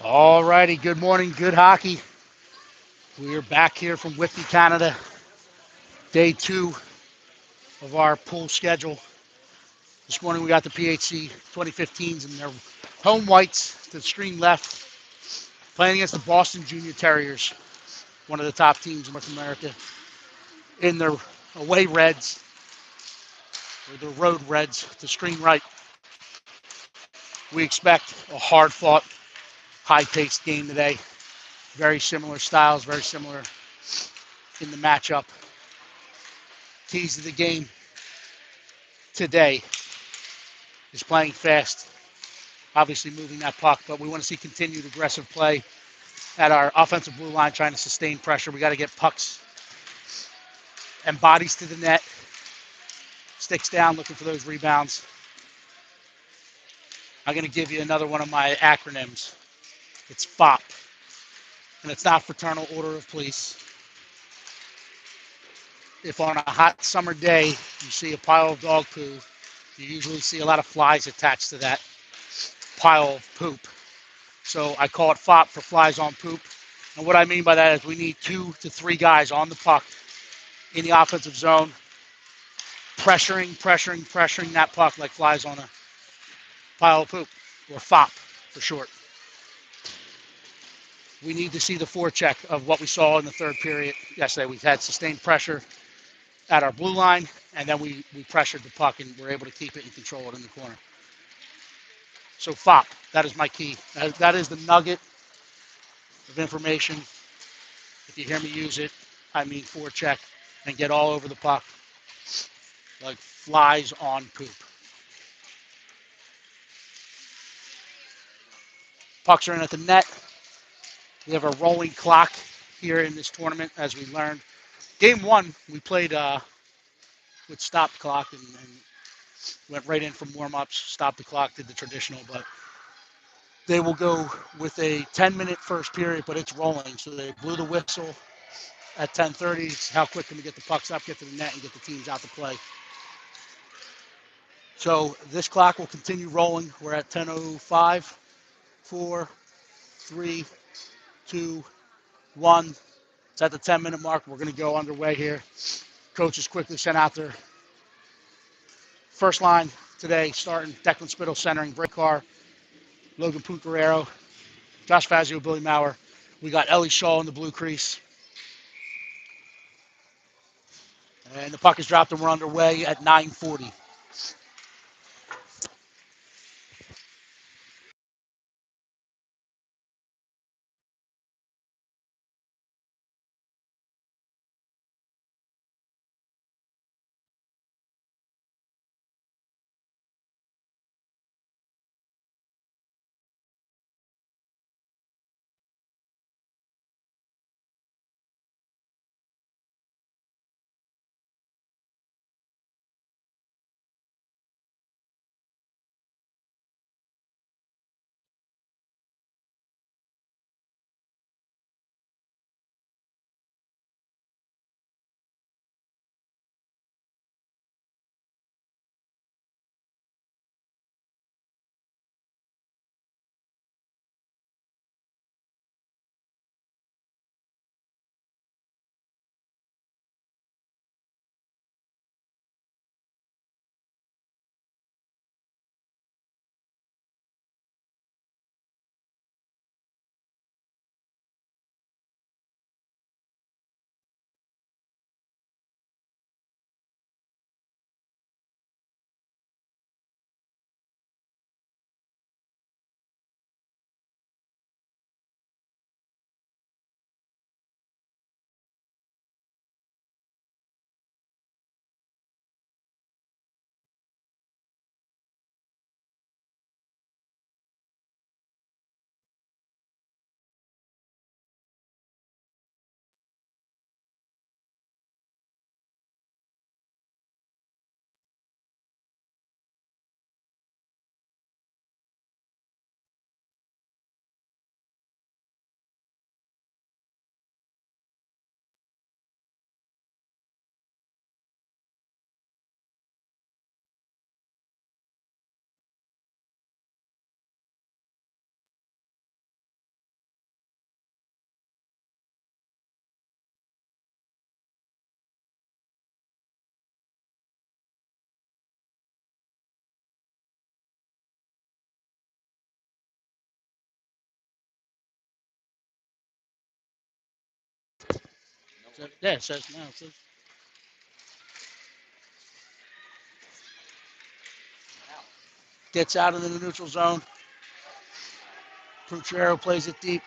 All righty, good morning, good hockey. We are back here from Whitby, Canada. Day two of our pool schedule. This morning we got the PHC 2015s and their home whites to the stream left, playing against the Boston Junior Terriers, one of the top teams in North America, in their away reds, or their road reds to stream right. We expect a hard-fought, high-paced game today. Very similar styles, very similar in the matchup. Keys to the game today is playing fast, obviously moving that puck, but we want to see continued aggressive play at our offensive blue line, trying to sustain pressure. We got to get pucks and bodies to the net, sticks down, looking for those rebounds. I'm going to give you another one of my acronyms. It's FOP, and it's not Fraternal Order of Police. If on a hot summer day you see a pile of dog poo, you usually see a lot of flies attached to that pile of poop. So I call it FOP for flies on poop. And what I mean by that is we need 2 to 3 guys on the puck in the offensive zone, pressuring that puck like flies on a pile of poop, or FOP for short. We need to see the forecheck of what we saw in the third period yesterday. We've had sustained pressure at our blue line, and then we pressured the puck and were able to keep it and control it in the corner. So FOP, that is my key. That is the nugget of information. If you hear me use it, I mean forecheck and get all over the puck like flies on poop. Pucks are in at the net. We have a rolling clock here in this tournament, as we learned. Game one, we played with stopped clock and went right in from warm-ups, stopped the clock, did the traditional, but they will go with a 10-minute first period, but it's rolling. So they blew the whistle at 10:30. How quick can we get the pucks up, get to the net, and get the teams out to play? So this clock will continue rolling. We're at 10:05, 4, 3, 2, 1. It's at the 10-minute mark. We're going to go underway here. Coaches quickly sent out their first line today, starting Declan Spittle centering, Brett Carr, Logan Pucarero, Josh Fazio, Billy Maurer. We got Ellie Shaw in the blue crease. And the puck is dropped and we're underway at 9:40. Yeah, it says now. It says gets out into the neutral zone. Puchero plays it deep.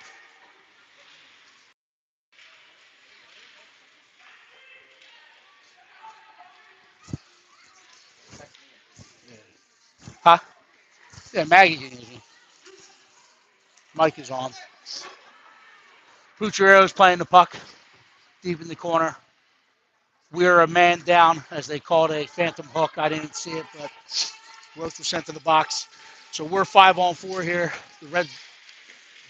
Huh? Yeah, Maggie can use me. Mike is on. Puchero's playing the puck deep in the corner. We're a man down, as they called a phantom hook. I didn't see it, but Roach was sent to the box. So we're 5-on-4 here. The red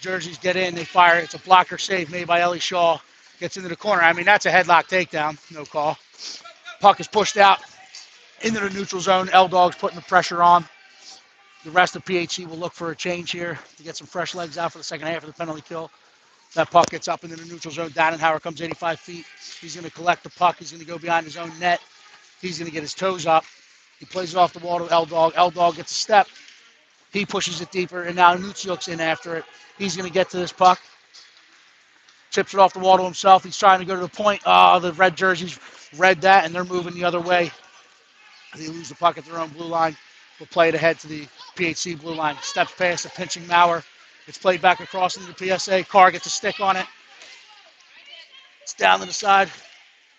jerseys get in, they fire. It's a blocker save made by Ellie Shaw. Gets into the corner. I mean, that's a headlock takedown. No call. Puck is pushed out into the neutral zone. L-Dog's putting the pressure on. The rest of PHC will look for a change here to get some fresh legs out for the second half of the penalty kill. That puck gets up into the neutral zone. Dannenhauer comes 85 feet. He's going to collect the puck. He's going to go behind his own net. He's going to get his toes up. He plays it off the wall to L-Dog. L-Dog gets a step. He pushes it deeper, and now Nutsiuk's in after it. He's going to get to this puck. Chips it off the wall to himself. He's trying to go to the point. Oh, the red jerseys read that, and they're moving the other way. They lose the puck at their own blue line. We'll play it ahead to the PHC blue line. Steps past a pinching Mauer. It's played back across into the PSA. Carr gets a stick on it. It's down to the side.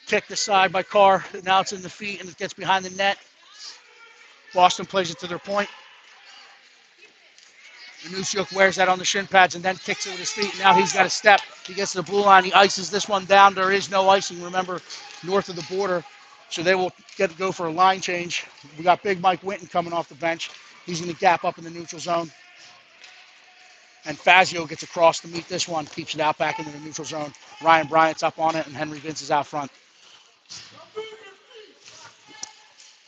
Kicked aside by Carr. Now it's in the feet, and it gets behind the net. Boston plays it to their point. Nusiuk wears that on the shin pads and then kicks it with his feet. Now he's got a step. He gets to the blue line. He ices this one down. There is no icing, remember, north of the border. So they will get to go for a line change. We got Big Mike Winton coming off the bench. He's going to gap up in the neutral zone. And Fazio gets across to meet this one. Keeps it out back into the neutral zone. Ryan Bryant's up on it, and Henry Vince is out front.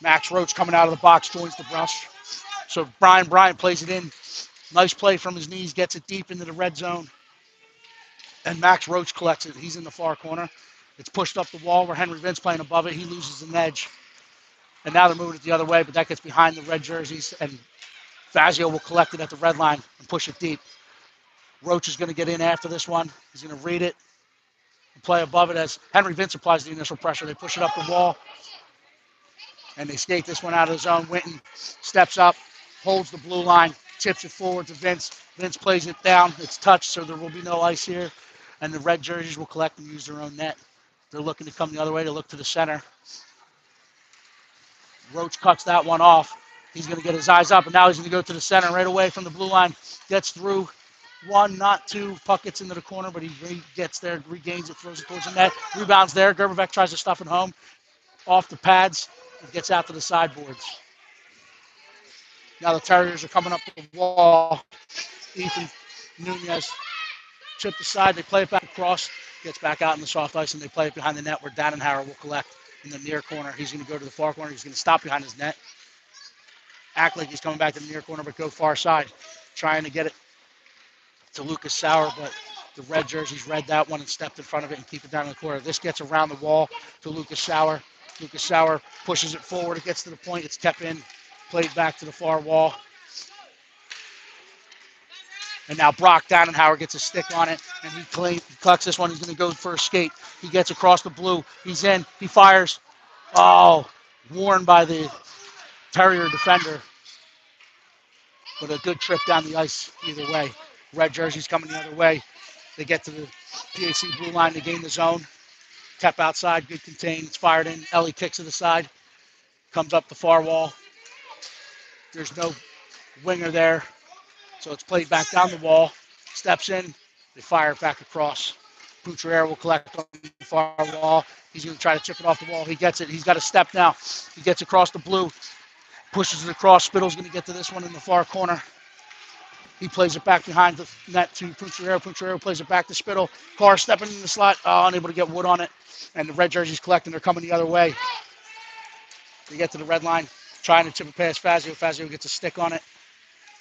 Max Roach coming out of the box, joins the brush. So Brian Bryant plays it in. Nice play from his knees, gets it deep into the red zone. And Max Roach collects it. He's in the far corner. It's pushed up the wall where Henry Vince playing above it. He loses an edge. And now they're moving it the other way, but that gets behind the red jerseys. And Fazio will collect it at the red line and push it deep. Roach is going to get in after this one. He's going to read it and play above it as Henry Vince applies the initial pressure. They push it up the wall. And they skate this one out of the zone. Winton steps up, holds the blue line, tips it forward to Vince. Vince plays it down. It's touched, so there will be no ice here. And the red jerseys will collect and use their own net. They're looking to come the other way. They look to the center. Roach cuts that one off. He's going to get his eyes up, and now he's going to go to the center right away from the blue line. Gets through. One, not two. Puck gets into the corner, but he gets there, regains it, throws it towards the net. Rebounds there. Gerberbeck tries to stuff it home. Off the pads. It gets out to the sideboards. Now the Terriers are coming up the wall. Ethan Nunez chipped aside. They play it back across. Gets back out in the soft ice, and they play it behind the net where Dannenhauer will collect in the near corner. He's going to go to the far corner. He's going to stop behind his net. Act like he's coming back to the near corner, but go far side. Trying to get it to Lucas Sauer, but the red jerseys read that one and stepped in front of it and keep it down in the corner. This gets around the wall to Lucas Sauer. Lucas Sauer pushes it forward. It gets to the point. It's kept in. Played back to the far wall. And now Brock Dannenhauer gets a stick on it, and he collects this one. He's going to go for a skate. He gets across the blue. He's in. He fires. Oh, warned by the Terrier defender. But a good trip down the ice either way. Red jerseys coming the other way. They get to the PHC blue line. They gain the zone. Tap outside, good contain. It's fired in. Ellie kicks to the side. Comes up the far wall. There's no winger there. So it's played back down the wall. Steps in. They fire it back across. Puchero will collect on the far wall. He's going to try to chip it off the wall. He gets it. He's got a step now. He gets across the blue. Pushes it across. Spittle's going to get to this one in the far corner. He plays it back behind the net to Puchero. Puchero plays it back to Spittle. Carr stepping in the slot. Unable to get wood on it. And the red jerseys collecting. They're coming the other way. They get to the red line. Trying to chip it past Fazio. Fazio gets a stick on it.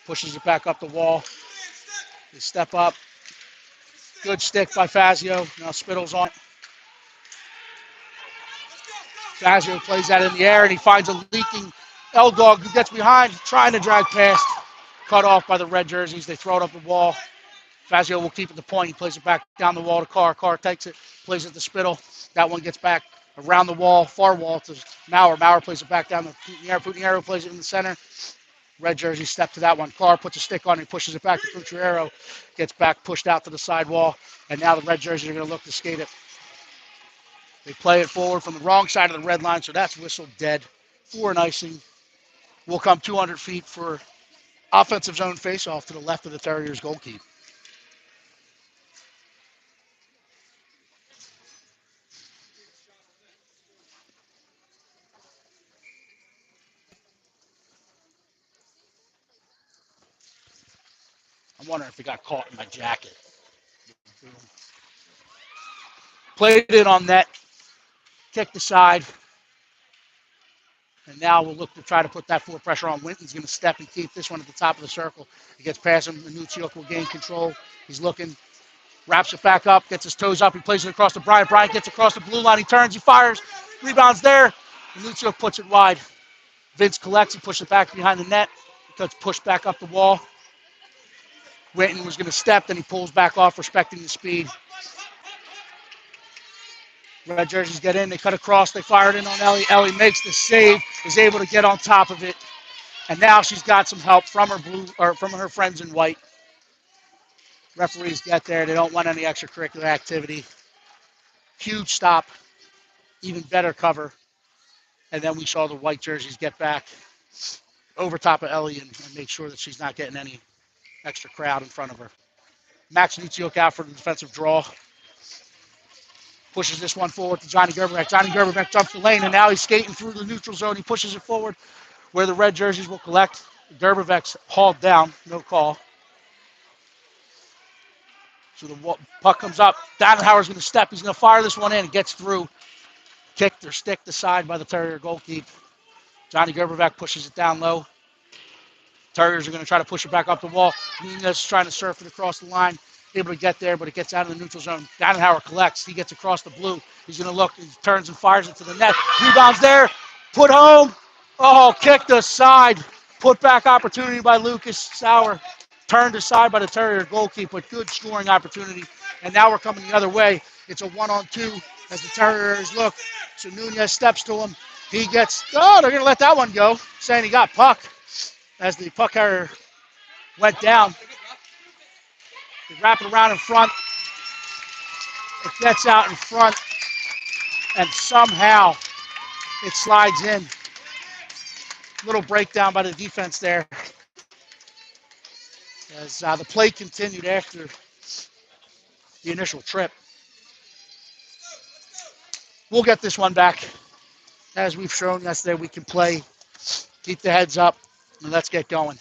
Pushes it back up the wall. They step up. Good stick by Fazio. Now Spittle's on it. Fazio plays that in the air, and he finds a leaking L-Dog who gets behind, trying to drag past. Cut off by the red jerseys. They throw it up the wall. Fazio will keep it the point. He plays it back down the wall to Carr. Carr takes it, plays it to Spittle. That one gets back around the wall, far wall to Maurer. Maurer plays it back down to Putinero. Putinero plays it in the center. Red jersey step to that one. Carr puts a stick on it, pushes it back to Putinero. Gets back, pushed out to the side wall. And now the red jerseys are going to look to skate it. They play it forward from the wrong side of the red line, so that's whistled dead for an icing. We'll come 200 feet for offensive zone face-off to the left of the Terriers' goalkeeper. I'm wondering if it got caught in my jacket. Played it on net, kicked aside, and now we'll look to try to put that forward pressure on. Winton's going to step and keep this one at the top of the circle. He gets past him. Minucciuk will gain control. He's looking, wraps it back up, gets his toes up. He plays it across to Bryant. Bryant gets across the blue line. He turns, he fires, rebounds there. Minucciuk puts it wide. Vince collects, he pushes it back behind the net. Gets pushed back up the wall. Winton was going to step, then he pulls back off, respecting the speed. Red jerseys get in, they cut across, they fire it in on Ellie. Ellie makes the save, is able to get on top of it. And now she's got some help from her friends in white. Referees get there, they don't want any extracurricular activity. Huge stop, even better cover. And then we saw the white jerseys get back over top of Ellie and make sure that she's not getting any extra crowd in front of her. Max Minucciuk out for the defensive draw. Pushes this one forward to Johnny Gerberbeck. Johnny Gerberbeck jumps the lane, and now he's skating through the neutral zone. He pushes it forward where the red jerseys will collect. Gerberbeck's hauled down, no call. So the puck comes up. Dannenhauer's going to step. He's going to fire this one in. It gets through. Kicked or sticked aside by the Terrier goalkeeper. Johnny Gerberbeck pushes it down low. Terriers are going to try to push it back up the wall. Nunez is trying to surf it across the line. Able to get there, but it gets out of the neutral zone. Dannenhauer collects. He gets across the blue. He's going to look. He turns and fires it to the net. Rebounds there. Put home. Oh, kicked aside. Put back opportunity by Lucas Sauer. Turned aside by the Terrier goalkeeper. Good scoring opportunity. And now we're coming the other way. It's a 1-on-2 as the Terriers look. So Nunez steps to him. He gets, they're going to let that one go, saying he got puck. As the puck carrier went down. They wrap it around in front. It gets out in front. And somehow it slides in. Little breakdown by the defense there. As the play continued after the initial trip. We'll get this one back. As we've shown yesterday, we can play. Keep the heads up. And let's get going.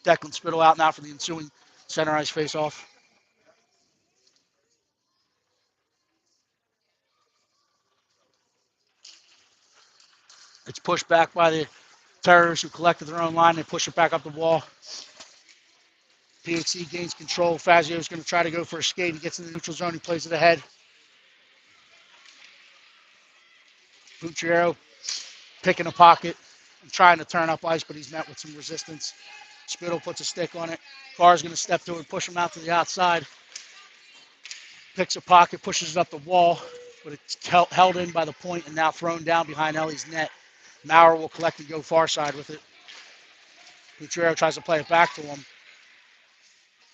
Declan Spittle out now for the ensuing center ice face-off. It's pushed back by the Terriers who collected their own line. They push it back up the wall. PHC gains control. Fazio is going to try to go for a skate. He gets in the neutral zone. He plays it ahead. Pucciero picking a pocket and trying to turn up ice, but he's met with some resistance. Spittle puts a stick on it. Carr's going to step to it, push him out to the outside. Picks a pocket, pushes it up the wall, but it's held in by the point and now thrown down behind Ellie's net. Maurer will collect and go far side with it. Pucciero tries to play it back to him.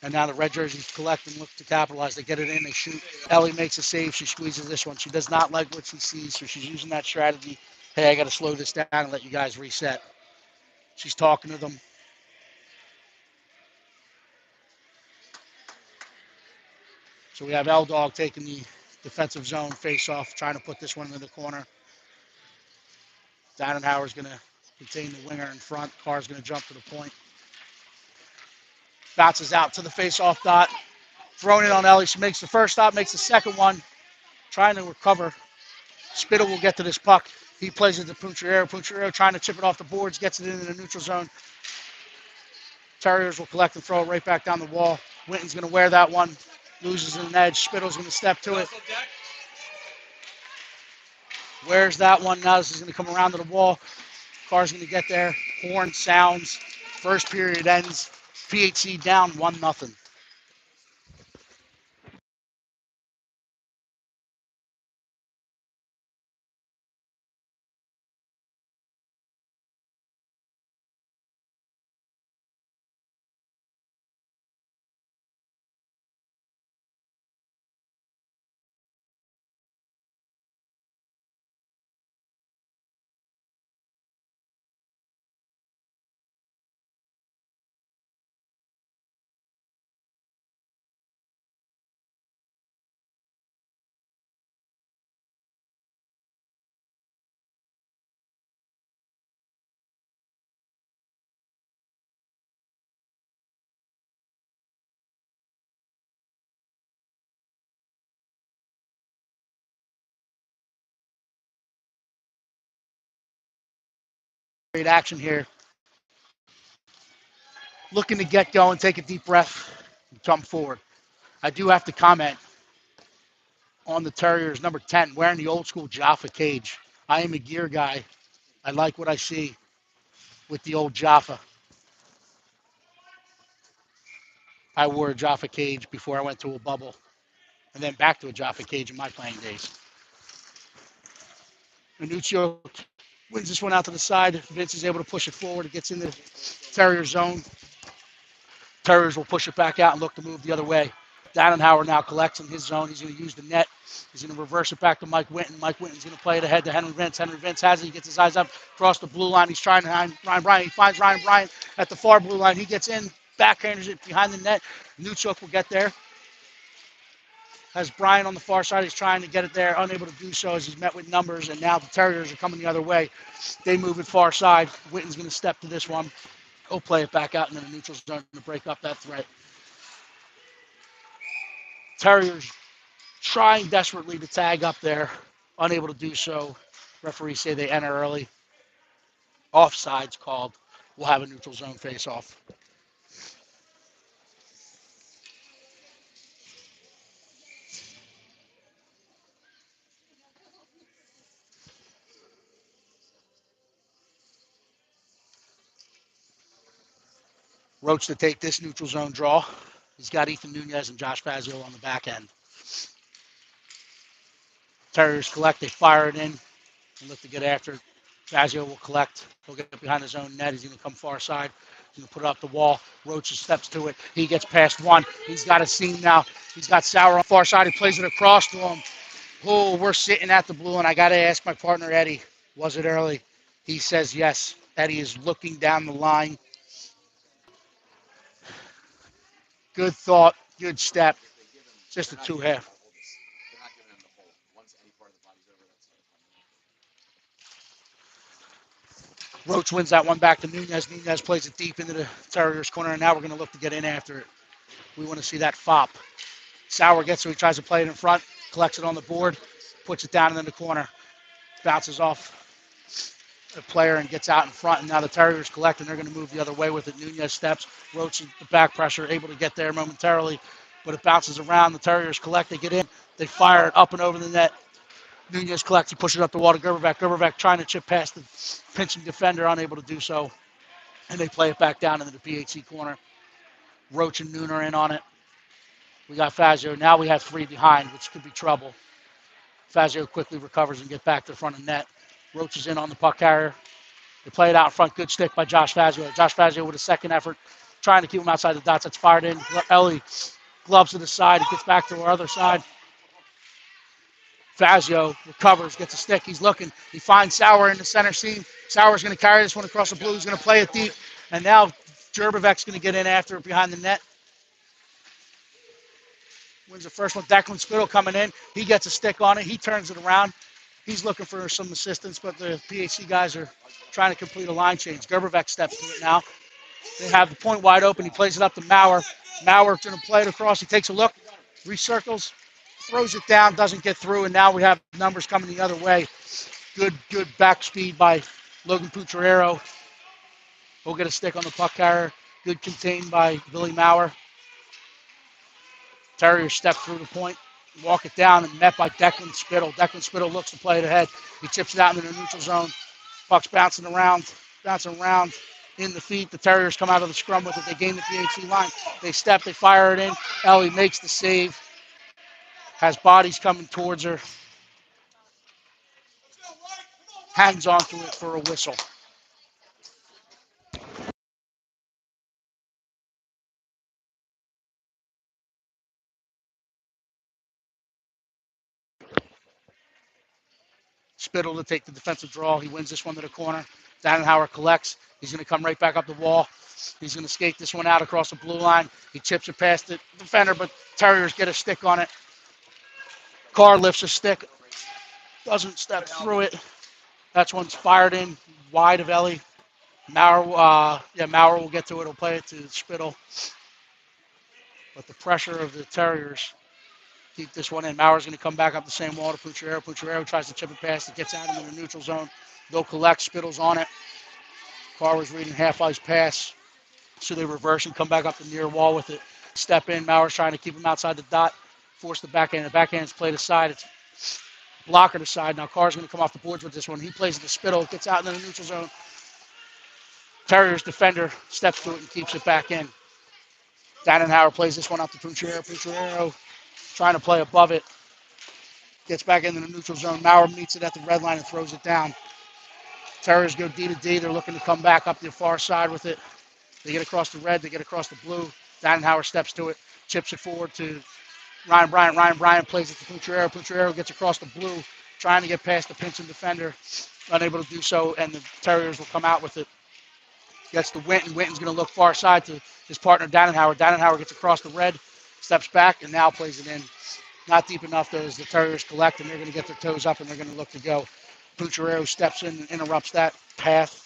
And now the red jerseys collect and look to capitalize. They get it in, they shoot. Ellie makes a save. She squeezes this one. She does not like what she sees, so she's using that strategy. Hey, I got to slow this down and let you guys reset. She's talking to them. So we have L-Dog taking the defensive zone face-off, trying to put this one into the corner. Dannenhauer's going to contain the winger in front. Carr's going to jump to the point. Bounces out to the face-off dot. Thrown in on Ellie. She makes the first stop, makes the second one. Trying to recover. Spittle will get to this puck. He plays it to Pucciero. Pucciero trying to chip it off the boards, gets it into the neutral zone. Terriers will collect and throw it right back down the wall. Winton's going to wear that one. Loses an edge. Spittle's going to step to it. Wears that one. Now this is going to come around to the wall. Carr's going to get there. Horn sounds. First period ends. PHC down 1-0. great action here. Looking to get going, take a deep breath, and come forward. I do have to comment on the Terriers, number 10, wearing the old school Jaffa cage. I am a gear guy. I like what I see with the old Jaffa. I wore a Jaffa cage before I went to a bubble, and then back to a Jaffa cage in my playing days. Minuccio wins this one out to the side. Vince is able to push it forward. It gets in the Terrier zone. Terriers will push it back out and look to move the other way. Dannenhauer now collects in his zone. He's going to use the net. He's going to reverse it back to Mike Winton. Mike Winton's going to play it ahead to Henry Vince. Henry Vince has it. He gets his eyes up across the blue line. He's trying to find Ryan Bryant. He finds Ryan Bryant at the far blue line. He gets in, backhanders it behind the net. Nuchuk will get there. Has Bryant on the far side. He's trying to get it there, unable to do so as he's met with numbers, and now the Terriers are coming the other way. They move it far side. Winton's going to step to this one. He'll play it back out into the neutral zone to break up that threat. Terriers trying desperately to tag up there, unable to do so. Referees say they enter early. Offside's called. We'll have a neutral zone face-off. Roach to take this neutral zone draw. He's got Ethan Nunez and Josh Fazio on the back end. Terriers collect. They fire it in and look to get after it. Fazio will collect. He'll get behind his own net. He's going to come far side. He's going to put it up the wall. Roach steps to it. He gets past one. He's got a seam now. He's got Sauer on the far side. He plays it across to him. Oh, we're sitting at the blue, and I got to ask my partner, Eddie, was it early? He says yes. Eddie is looking down the line. Good thought, good step. Just a two-half. Roach wins that one back to Nunez. Nunez plays it deep into the Terriers' corner, and now we're going to look to get in after it. We want to see that fop. Sauer gets it. He tries to play it in front, collects it on the board, puts it down in the corner, bounces off the player and gets out in front, and now the Terriers collect, and they're going to move the other way with it. Nunez steps. Roach, the back pressure, able to get there momentarily, but it bounces around. The Terriers collect. They get in. They fire it up and over the net. Nunez collects. He pushes it up the wall to Gerberbeck. Gerberbeck trying to chip past the pinching defender, unable to do so. And they play it back down into the PHC corner. Roach and Noon are in on it. We got Fazio. Now we have three behind, which could be trouble. Fazio quickly recovers and gets back to the front of the net. Roach is in on the puck carrier. They play it out in front. Good stick by Josh Fazio. Josh Fazio with a second effort, trying to keep him outside the dots. That's fired in. Ellie gloves to the side. He gets back to our other side. Fazio recovers, gets a stick. He's looking. He finds Sauer in the center seam. Sauer's going to carry this one across the blue. He's going to play it deep. And now Gerbevek's going to get in after it behind the net. Wins the first one. Declan Spittle coming in. He gets a stick on it. He turns it around. He's looking for some assistance, but the PHC guys are trying to complete a line change. Gerbevek steps to it now. They have the point wide open. He plays it up to Maurer. Maurer's going to play it across. He takes a look, recircles, throws it down, doesn't get through, and now we have numbers coming the other way. Good back speed by Logan Pucciarero. He'll get a stick on the puck carrier. Good contained by Billy Maurer. Terrier step through the point, walk it down, and met by Declan Spittle. Declan Spittle looks to play it ahead. He chips it out into the neutral zone. Puck's bouncing around in the feet. The Terriers come out of the scrum with it. They gain the PHC line. They step, they fire it in. Ellie makes the save. Has bodies coming towards her. Hangs onto it for a whistle. Spittle to take the defensive draw. He wins this one to the corner. Dannenhauer collects. He's going to come right back up the wall. He's going to skate this one out across the blue line. He chips it past the defender, but Terriers get a stick on it. Carr lifts a stick. Doesn't step through it. That's one's fired in wide of Ellie. Maurer will get to it. He'll play it to Spittle. But the pressure of the Terriers keep this one in. Maurer's going to come back up the same wall to Pucciarero. Pucciarero tries to chip it past. It gets out into the neutral zone. They'll collect. Spittle's on it. Carr was reading half ice pass, so they reverse and come back up the near wall with it. Step in, Mauer's trying to keep him outside the dot, force the backhand. The backhand's played aside. It's blocker to side. Now Carr's going to come off the boards with this one. He plays at the spittle, gets out into the neutral zone. Terriers defender steps to it and keeps it back in. Dannenhauer plays this one out to Pucciero. Pucciero trying to play above it. Gets back into the neutral zone. Mauer meets it at the red line and throws it down. Terriers go D to D. They're looking to come back up the far side with it. They get across the red. They get across the blue. Dannenhauer steps to it, chips it forward to Ryan Bryant. Ryan Bryant plays it to Pucciero. Pucciero gets across the blue, trying to get past the pinching defender. Unable to do so, and the Terriers will come out with it. Gets to Winton. Winton's going to look far side to his partner, Dannenhauer. Dannenhauer gets across the red, steps back, and now plays it in. Not deep enough as the Terriers collect, and they're going to get their toes up, and they're going to look to go. Pucciero steps in and interrupts that path.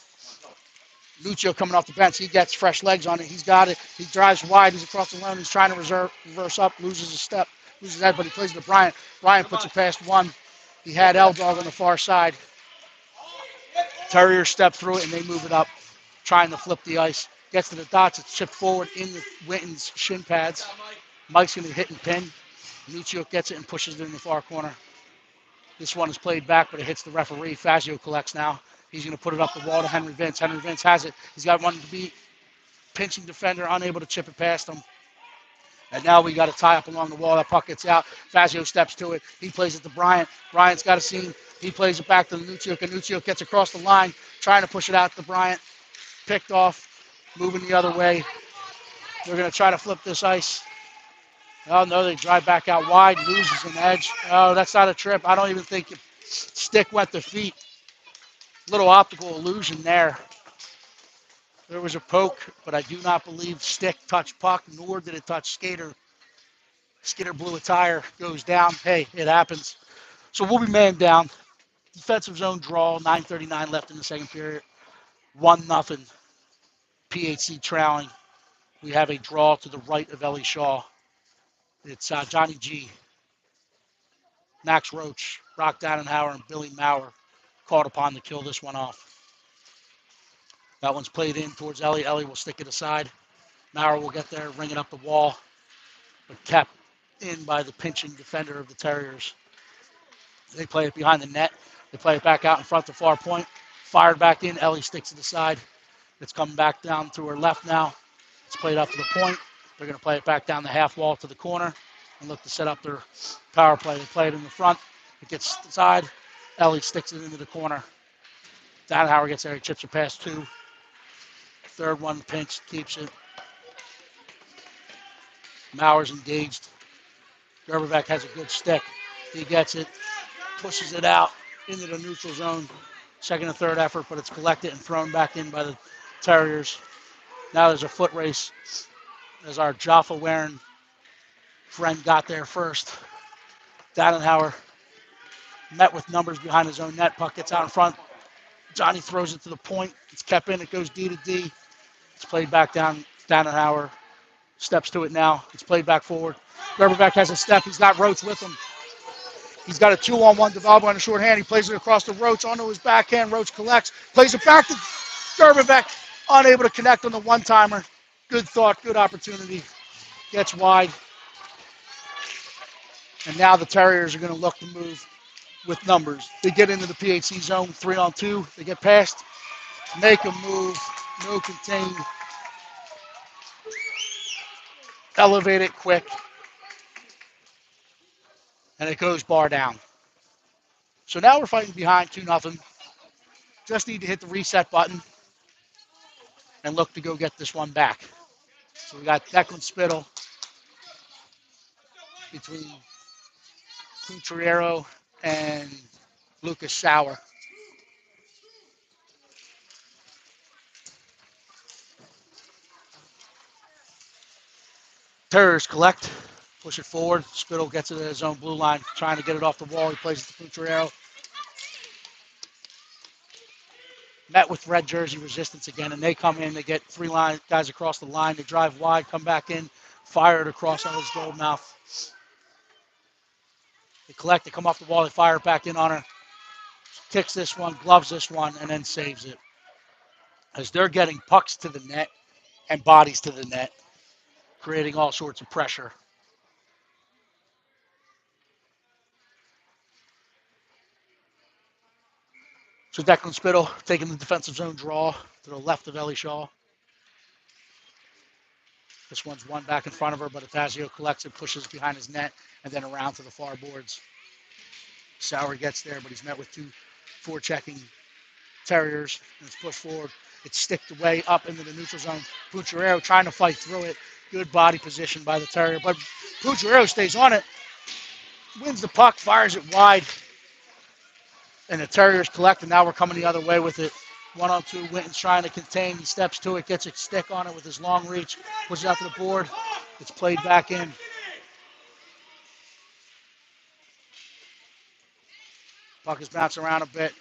Lucio coming off the bench. He gets fresh legs on it. He's got it. He drives wide. He's across the lane. He's trying to reverse up, loses a step, loses that, but he plays it to Bryant. Bryant puts it past one. He had L-Dog on the far side. Terriers step through it, and they move it up, trying to flip the ice. Gets to the dots. It's chipped forward in the Winton's shin pads. Mike's going to hit and pin. Lucio gets it and pushes it in the far corner. This one is played back, but it hits the referee. Fazio collects now. He's going to put it up the wall to Henry Vince. Henry Vince has it. He's got one to beat. Pinching defender, unable to chip it past him. And now we got a tie up along the wall. That puck gets out. Fazio steps to it. He plays it to Bryant. Bryant's got a seam. He plays it back to Nuccio. Nuccio gets across the line, trying to push it out to Bryant. Picked off, moving the other way. They're going to try to flip this ice. Oh, no, they drive back out wide, loses an edge. Oh, that's not a trip. I don't even think stick went to feet. Little optical illusion there. There was a poke, but I do not believe stick touched puck, nor did it touch skater. Skater blew a tire, goes down. Hey, it happens. So we'll be man down. Defensive zone draw, 9:39 left in the second period. 1-0. PHC trailing. We have a draw to the right of Ellie Shaw. It's Johnny G, Max Roach, Brock Dannenhauer, and Billy Mauer called upon to kill this one off. That one's played in towards Ellie. Ellie will stick it aside. Mauer will get there, ring it up the wall, but kept in by the pinching defender of the Terriers. They play it behind the net. They play it back out in front to far point. Fired back in. Ellie sticks it aside. It's coming back down to her left now. It's played up to the point. They're going to play it back down the half wall to the corner and look to set up their power play. They play it in the front. It gets inside. Ellie sticks it into the corner. Dannenhauer gets there. He chips it past two. Third one pinch, keeps it. Mauer's engaged. Gerberbeck has a good stick. He gets it, pushes it out into the neutral zone. Second and third effort, but it's collected and thrown back in by the Terriers. Now there's a foot race as our Jaffa wearing friend got there first. Dannenhauer met with numbers behind his own net. Puck gets out in front. Johnny throws it to the point. It's kept in. It goes D to D. It's played back down. Dannenhauer steps to it now. It's played back forward. Gerberbeck has a step. He's got Roach with him. He's got a 2-on-1 development on a short hand. He plays it across to Roach onto his backhand. Roach collects. Plays it back to Gerberbeck. Unable to connect on the one-timer. Good thought. Good opportunity. Gets wide. And now the Terriers are going to look to move with numbers. They get into the PHC zone 3-on-2. They get past. Make a move. No contain. Elevate it quick. And it goes bar down. So now we're fighting behind 2-0. Just need to hit the reset button and look to go get this one back. So we got Declan Spittle between Pucciero and Lucas Sauer. Terriers collect, push it forward. Spittle gets it at his own blue line, trying to get it off the wall. He plays it to Pucciero. Met with red jersey resistance again, and they come in. They get three guys across the line. They drive wide, come back in, fire it across Ellie's gold mouth. They collect, they come off the wall, they fire it back in on her. Kicks this one, gloves this one, and then saves it. as they're getting pucks to the net and bodies to the net, creating all sorts of pressure. So Declan Spittle taking the defensive zone draw to the left of Ellie Shaw. This one's one back in front of her, but Atasio collects it, pushes behind his net, and then around to the far boards. Sauer gets there, but he's met with two forechecking Terriers, and it's pushed forward. It's sticked away up into the neutral zone. Pucciarero trying to fight through it. Good body position by the Terrier, but Pucciarero stays on it, wins the puck, fires it wide, and the Terriers collect, and now we're coming the other way with it. 1-on-2, Winton's trying to contain. He steps to it, gets a stick on it with his long reach, pushes out to the board. It's played back in. Puck is bouncing around a bit,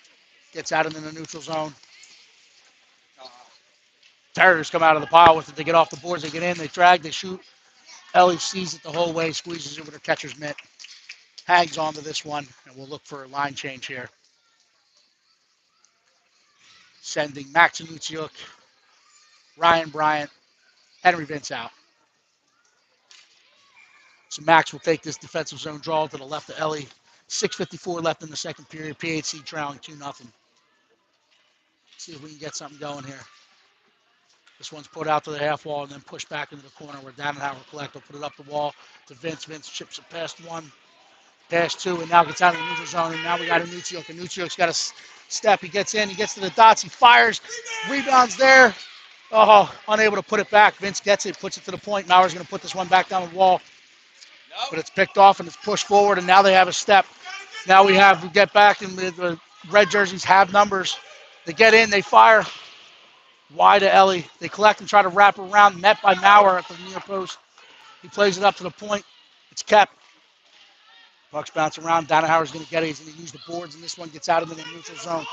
gets out into the neutral zone. Terriers come out of the pile with it. They get off the boards, they get in, they drag, they shoot. Ellie sees it the whole way, squeezes it with her catcher's mitt. Hangs onto this one, and we'll look for a line change here. Sending Max Anutsiuk, Ryan Bryant, Henry Vince out. So Max will take this defensive zone draw to the left of Ellie. 6:54 left in the second period. PHC trailing 2-0. See if we can get something going here. This one's put out to the half wall and then pushed back into the corner where Dannenhauer will collect. Will put it up the wall to Vince. Vince chips it past one, past two, and now gets out of the neutral zone. And now we got Anutsiuk. Anutsiuk's got a step. He gets in. He gets to the dots. He fires. Rebounds there. Oh, unable to put it back. Vince gets it, puts it to the point. Mauer's going to put this one back down the wall. But it's picked off and it's pushed forward, and now they have a step. Now we get back, and the red jerseys have numbers. They get in, they fire. Wide to Ellie. They collect and try to wrap around, met by Mauer at the near post. He plays it up to the point. It's kept. Puck's bounce around. Dannenhauer's going to get it. He's going to use the boards, and this one gets out into the neutral zone.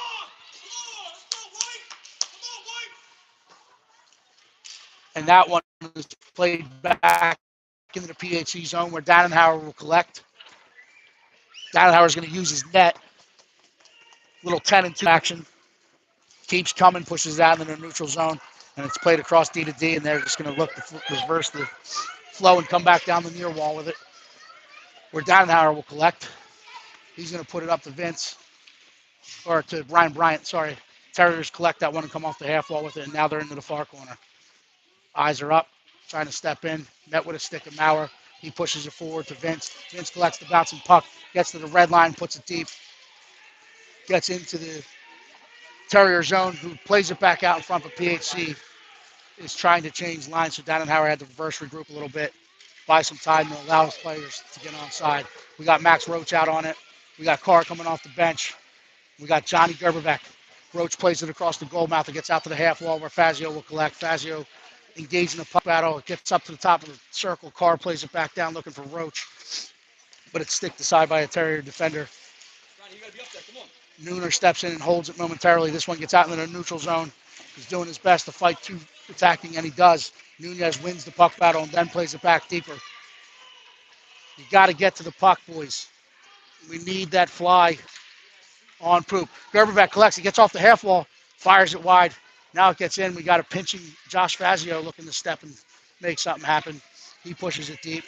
And that one is played back into the PHC zone where Dannenhauer will collect. Dannenhauer's going to use his net. Little 10-2 action. Keeps coming, pushes out into the neutral zone, and it's played across D to D, and they're just going to look to reverse the flow and come back down the near wall with it, where Dannenhauer will collect. He's going to put it up to Vince, or to Ryan Bryant, sorry. Terriers collect that one and come off the half wall with it, and now they're into the far corner. Eyes are up, trying to step in, met with a stick of Mauer. He pushes it forward to Vince. Vince collects the bouncing puck, gets to the red line, puts it deep, gets into the Terrier zone, who plays it back out in front of PHC, is trying to change lines, so Dannenhauer had to reverse regroup a little bit, buy some time to allow his players to get onside. We got Max Roach out on it. We got Carr coming off the bench. We got Johnny Gerberbeck. Roach plays it across the goal mouth. It gets out to the half wall where Fazio will collect. Fazio engaged in a puck battle. It gets up to the top of the circle. Carr plays it back down looking for Roach, but it's sticked aside by a Terrier defender. You gotta be up there. Come on. Nooner steps in and holds it momentarily. This one gets out into the neutral zone. He's doing his best to fight two attacking, and he does. Nunez wins the puck battle and then plays it back deeper. You got to get to the puck, boys. We need that fly on poop. Gerberbeck collects. He gets off the half wall, fires it wide. Now it gets in. We got a pinching Josh Fazio looking to step and make something happen. He pushes it deep.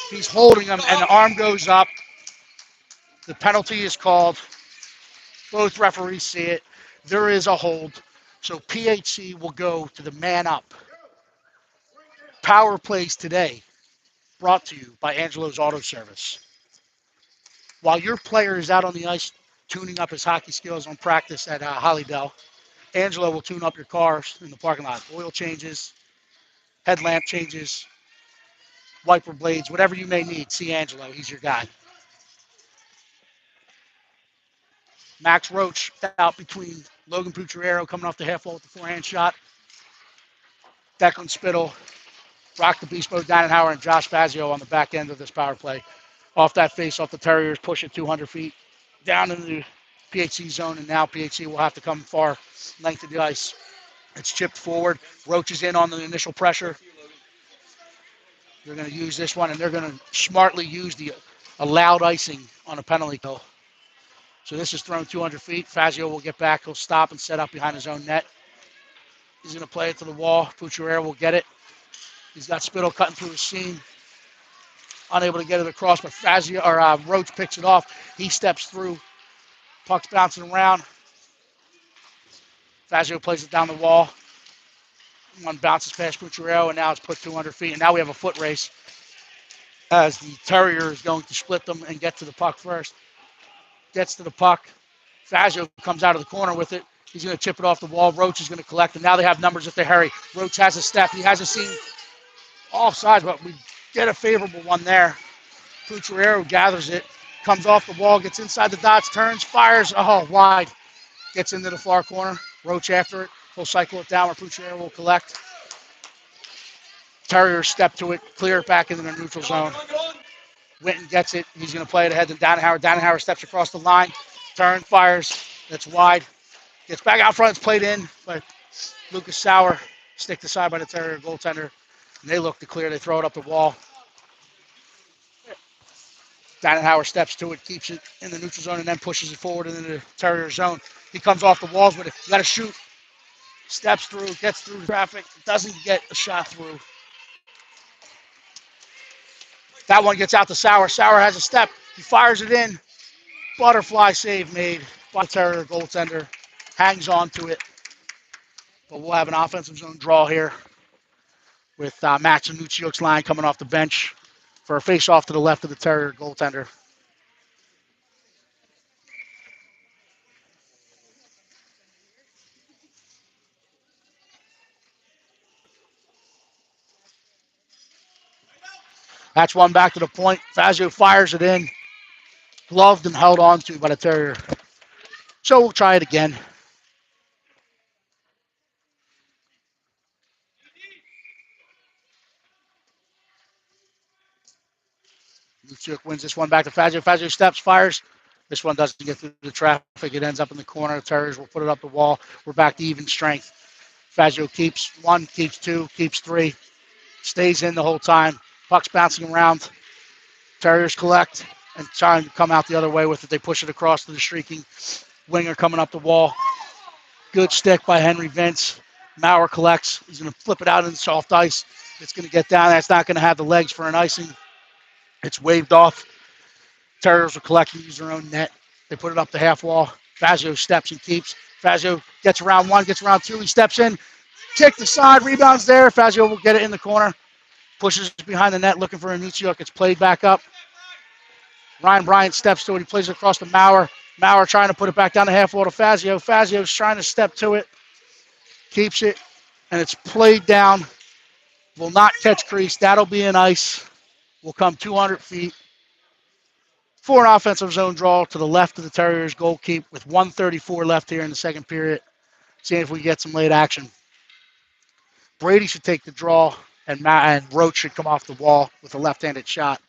He's holding him, and the arm goes up. The penalty is called. Both referees see it. There is a hold. So PHC will go to the man up. Power plays today, brought to you by Angelo's Auto Service. While your player is out on the ice tuning up his hockey skills on practice at Hollydale, Angelo will tune up your cars in the parking lot. Oil changes, headlamp changes, wiper blades, whatever you may need. See Angelo. He's your guy. Max Roach out between Logan Pucciarero coming off the half wall with the forehand shot. Declan Spittle, Rock the Beast Mode, Dannenhauer, and Josh Fazio on the back end of this power play. Off that face, off the Terriers, push it 200 feet down into the PHC zone, and now PHC will have to come far length of the ice. It's chipped forward. Roach is in on the initial pressure. They're going to use this one, and they're going to smartly use the allowed icing on a penalty kill. So this is thrown 200 feet. Fazio will get back. He'll stop and set up behind his own net. He's going to play it to the wall. Futurero will get it. He's got Spittle cutting through the seam. Unable to get it across, but Roach picks it off. He steps through. Puck's bouncing around. Fazio plays it down the wall. One bounces past Futurero, and now it's put 200 feet. And now we have a foot race as the Terrier is going to split them and get to the puck first. Gets to the puck. Fazio comes out of the corner with it. He's going to chip it off the wall. Roach is going to collect, and now they have numbers if they hurry. Roach has a step. He hasn't seen offsides, but we get a favorable one there. Futurero gathers it, comes off the wall, gets inside the dots, turns, fires. Oh, wide. Gets into the far corner. Roach after it. He'll cycle it down where Futurero will collect. Terriers step to it, clear it back into the neutral zone. Winton gets it. He's going to play it ahead to Dannenhauer. Dannenhauer steps across the line, turns, fires. That's wide. Gets back out front. It's played in, but Lucas Sauer sticked aside by the Terrier goaltender. And they look to clear. They throw it up the wall. Dannenhauer steps to it, keeps it in the neutral zone, and then pushes it forward into the Terrier zone. He comes off the walls with it. You got to shoot. Steps through, gets through traffic, doesn't get a shot through. That one gets out to Sauer. Sauer has a step. He fires it in. Butterfly save made by the Terrier goaltender. Hangs on to it. But we'll have an offensive zone draw here with Max Anuccioc's line coming off the bench for a face-off to the left of the Terrier goaltender. That's one back to the point. Fazio fires it in. Gloved and held on to by the Terrier. So we'll try it again. Anucciok wins this one back to Fazio. Fazio steps, fires. This one doesn't get through the traffic. It ends up in the corner. The Terriers will put it up the wall. We're back to even strength. Fazio keeps one, keeps two, keeps three. Stays in the whole time. Puck's bouncing around. Terriers collect and trying to come out the other way with it. They push it across to the streaking winger coming up the wall. Good stick by Henry Vince. Maurer collects. He's going to flip it out into soft ice. It's going to get down there. It's not going to have the legs for an icing. It's waved off. Terriers will collect and use their own net. They put it up the half wall. Fazio steps and keeps. Fazio gets around one, gets around two. He steps in. Kick the side. Rebounds there. Fazio will get it in the corner. Pushes behind the net looking for Anucciok. It's played back up. Ryan Bryant steps to it. He plays it across to Maurer. Maurer trying to put it back down the half wall to Fazio. Fazio's trying to step to it. Keeps it. And it's played down. Will not catch crease. That'll be an ice. Will come 200 feet. For an offensive zone draw to the left of the Terriers goal keep with 1:34 left here in the second period. Seeing if we get some late action. Brady should take the draw, and Roach should come off the wall with a left-handed shot.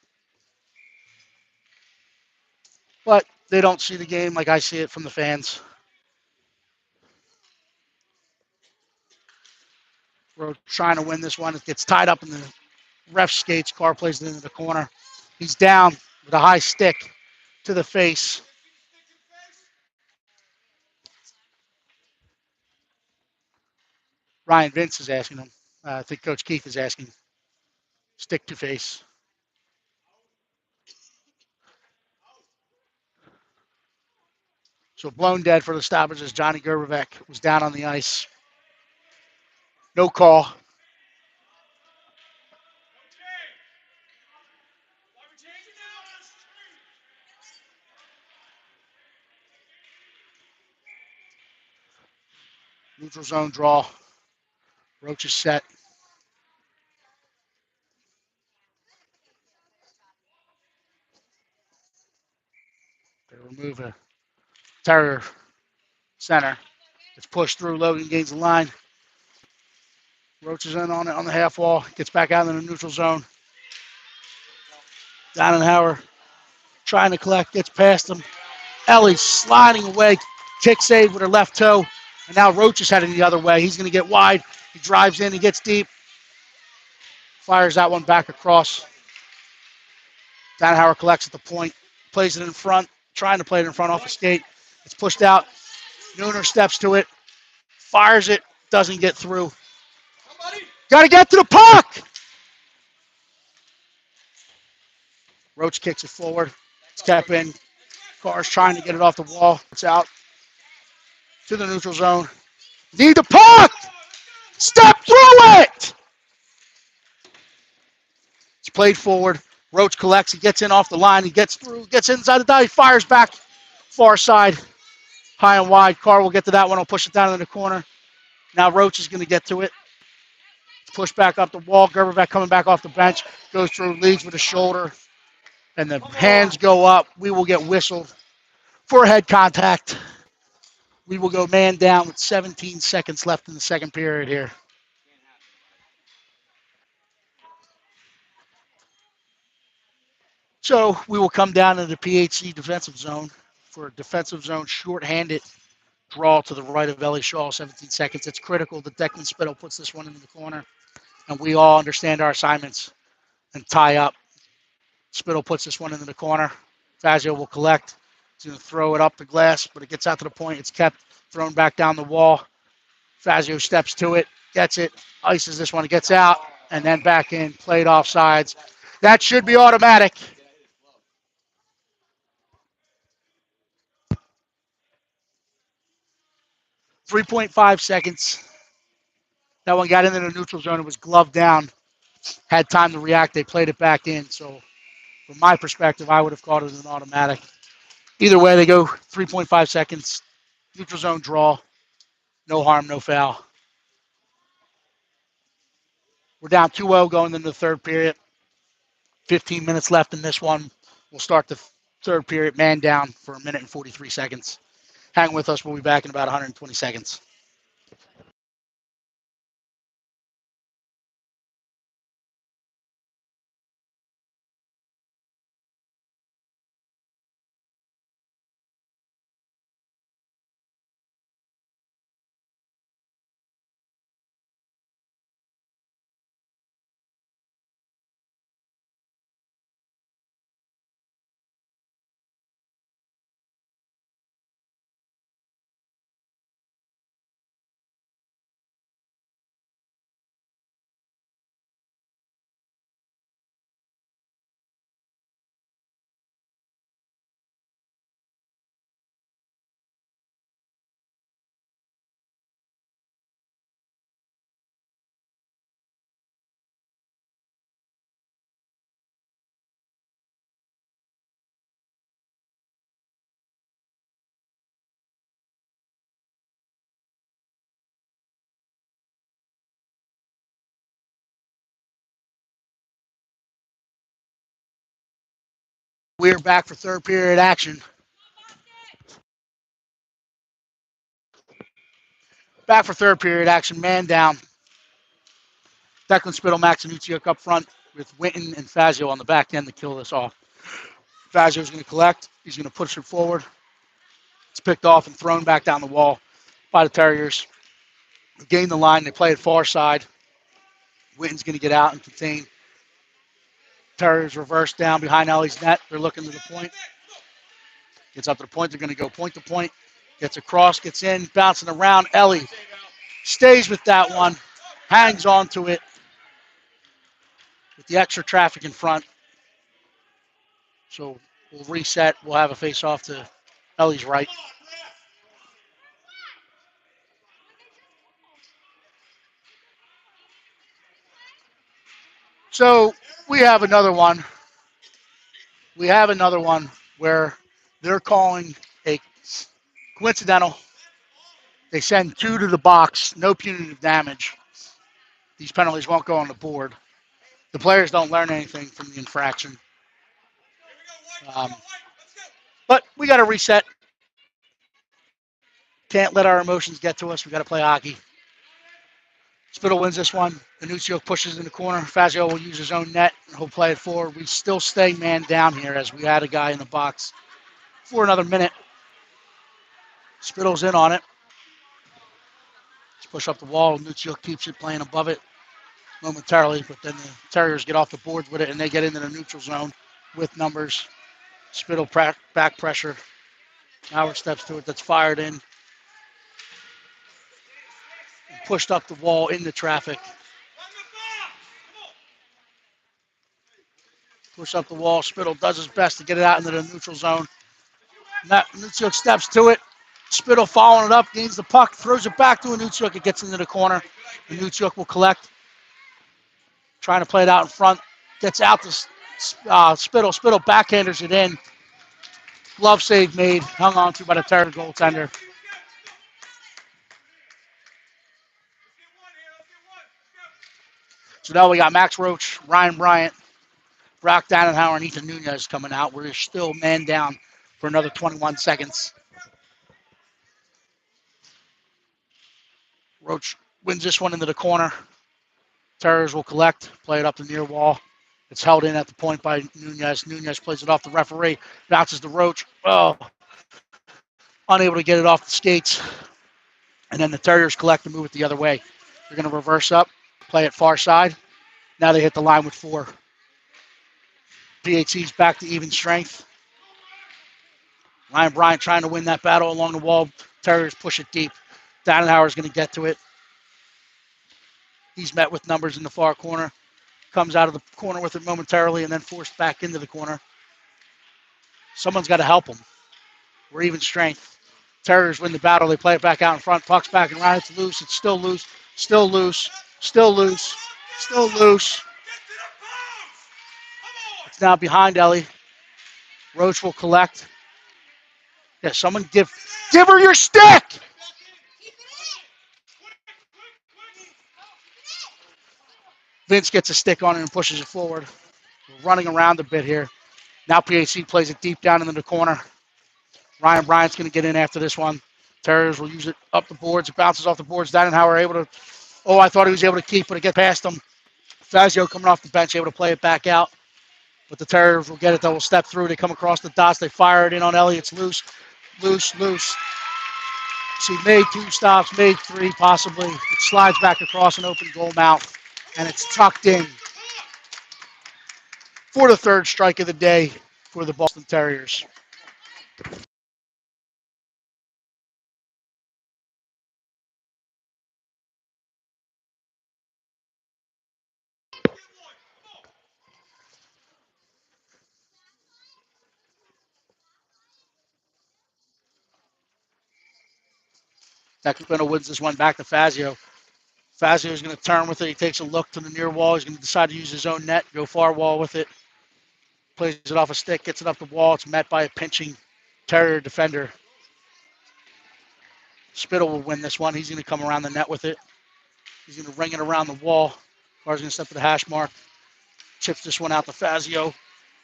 But they don't see the game like I see it from the fans. Roach trying to win this one. It gets tied up in the ref skates. Carr plays it into the corner. He's down with a high stick to the face. Ryan Vince is asking him. I think Coach Keith is asking. Stick to face. So blown dead for the stoppage as Johnny Gerbevec was down on the ice. No call. Neutral zone draw. Roach is set. They remove a Terrier center. It's pushed through. Logan gains the line. Roach is in on it on the half wall. Gets back out in the neutral zone. Dannenhauer trying to collect. Gets past him. Ellie sliding away. Kick save with her left toe. And now Roach is heading the other way. He's going to get wide. He drives in. He gets deep. Fires that one back across. Dannenhauer collects at the point. Plays it in front. Trying to play it in front off the skate. It's pushed out. Nooner steps to it. Fires it. Doesn't get through. Got to get to the puck. Roach kicks it forward. It's kept in. Carr's trying to get it off the wall. It's out to the neutral zone. Need the puck. Step through it. It's played forward. Roach collects. He gets in off the line. He gets through. Gets inside the dot. He fires back. Far side. High and wide. Carr will get to that one. He'll push it down in the corner. Now Roach is going to get to it. Push back up the wall. Gerberbeck coming back off the bench. Goes through, leads with a shoulder. And the hands go up. We will get whistled for head contact. We will go man down with 17 seconds left in the second period here. So we will come down to the PHC defensive zone for a defensive zone shorthanded draw to the right of Ellie Shaw, 17 seconds. It's critical that Declan Spittle puts this one into the corner, and we all understand our assignments and tie up. Spittle puts this one into the corner. Fazio will collect. He's going to throw it up the glass, but it gets out to the point. It's kept, thrown back down the wall. Fazio steps to it, gets it, ices this one, it gets out, and then back in, played off sides. That should be automatic. .5 seconds. That one got into the neutral zone. It was gloved down. Had time to react. They played it back in. So from my perspective, I would have called it an automatic. Either way, they go 3.5 seconds. Neutral zone draw. No harm, no foul. We're down 2-0 going into the third period. 15 minutes left in this one. We'll start the third period man down for 1 minute and 43 seconds. Hang with us. We'll be back in about 120 seconds. We're back for third period action. Back for third period action. Man down. Declan Spittle, Max Anucciuk up front with Winton and Fazio on the back end to kill this off. Fazio's going to collect. He's going to push it forward. It's picked off and thrown back down the wall by the Terriers. They gain the line. They play it far side. Winton's going to get out and contain. Terriers reverse down behind Ellie's net. They're looking to the point. Gets up to the point. They're going to go point to point. Gets across, gets in, bouncing around. Ellie stays with that one. Hangs on to it with the extra traffic in front. So we'll reset. We'll have a face-off to Ellie's right. So we have another one. We have another one where they're calling a coincidental. They send 2 to the box, no punitive damage. These penalties won't go on the board. The players don't learn anything from the infraction. But we got to reset. Can't let our emotions get to us. We got to play hockey. Spittle wins this one. Anucciuk pushes in the corner. Fazio will use his own net, and he'll play it forward. We still stay man down here as we had a guy in the box for another minute. Spittle's in on it. Let's push up the wall. Anucciuk keeps it playing above it momentarily, but then the Terriers get off the boards with it, and they get into the neutral zone with numbers. Spittle back pressure. Howard steps to it. That's fired in. pushed up the wall into traffic. Push up the wall. Spittle does his best to get it out into the neutral zone. Nuciuk steps to it. Spittle following it up, gains the puck, throws it back to Nuciuk. It gets into the corner. And Nuciuk will collect. Trying to play it out in front. Gets out to Spittle. Spittle backhanders it in. Glove save made. Hung on to by the Terrier goaltender. So now we got Max Roach, Ryan Bryant, Brock Dannenhauer, and Ethan Nunez coming out. We're still man down for another 21 seconds. Roach wins this one into the corner. Terriers will collect, play it up the near wall. It's held in at the point by Nunez. Nunez plays it off the referee, bounces to Roach. Oh, unable to get it off the skates. And then the Terriers collect and move it the other way. They're going to reverse up, play it far side. Now they hit the line with 4. PHC's back to even strength. Ryan Bryant trying to win that battle along the wall. Terriers push it deep. Dannenhauer's going to get to it. He's met with numbers in the far corner. Comes out of the corner with it momentarily and then forced back into the corner. Someone's got to help him. We're even strength. Terriers win the battle. They play it back out in front. Puck's back and around. It's loose. It's still loose. Still loose. Still loose. Still loose. It's now behind Ellie. Roach will collect. Yeah, someone give her your stick! Vince gets a stick on it and pushes it forward. We're running around a bit here. Now PHC plays it deep down into the corner. Ryan Bryant's going to get in after this one. Terriers will use it up the boards. It bounces off the boards. Dannenhauer able to, I thought he was able to keep, but it gets past him. Fazio coming off the bench, able to play it back out. But the Terriers will get it. They will step through. They come across the dots. They fire it in on Ellie. It's loose, loose, loose. She made 2 stops, made 3 possibly. It slides back across an open goal mouth, and it's tucked in for the 3rd strike of the day for the Boston Terriers. Sacramento wins this one back to Fazio. Fazio is going to turn with it. He takes a look to the near wall. He's going to decide to use his own net, go far wall with it. Plays it off a stick, gets it up the wall. It's met by a pinching Terrier defender. Spittle will win this one. He's going to come around the net with it. He's going to ring it around the wall. Carr's going to step to the hash mark. Chips this one out to Fazio.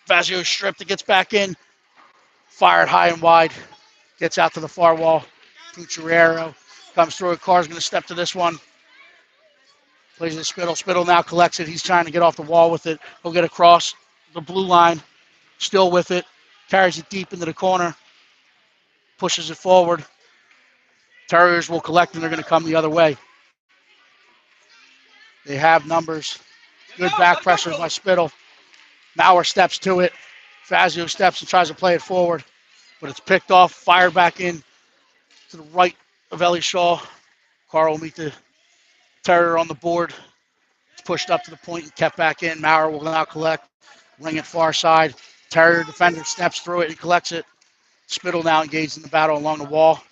Fazio stripped. It gets back in. Fired high and wide. Gets out to the far wall. Pucciarero comes through it. Carr's going to step to this one. Plays it Spittle. Spittle now collects it. He's trying to get off the wall with it. He'll get across the blue line. Still with it. Carries it deep into the corner. Pushes it forward. Terriers will collect and they're going to come the other way. They have numbers. Good back pressure by Spittle. Maurer steps to it. Fazio steps and tries to play it forward. But it's picked off, fired back in to the right of Ellie Shaw. Carr will meet the Terrier on the board. It's pushed up to the point and kept back in. Maurer will now collect. Ring it far side. Terrier defender steps through it and collects it. Spittle now engaged in the battle along the wall.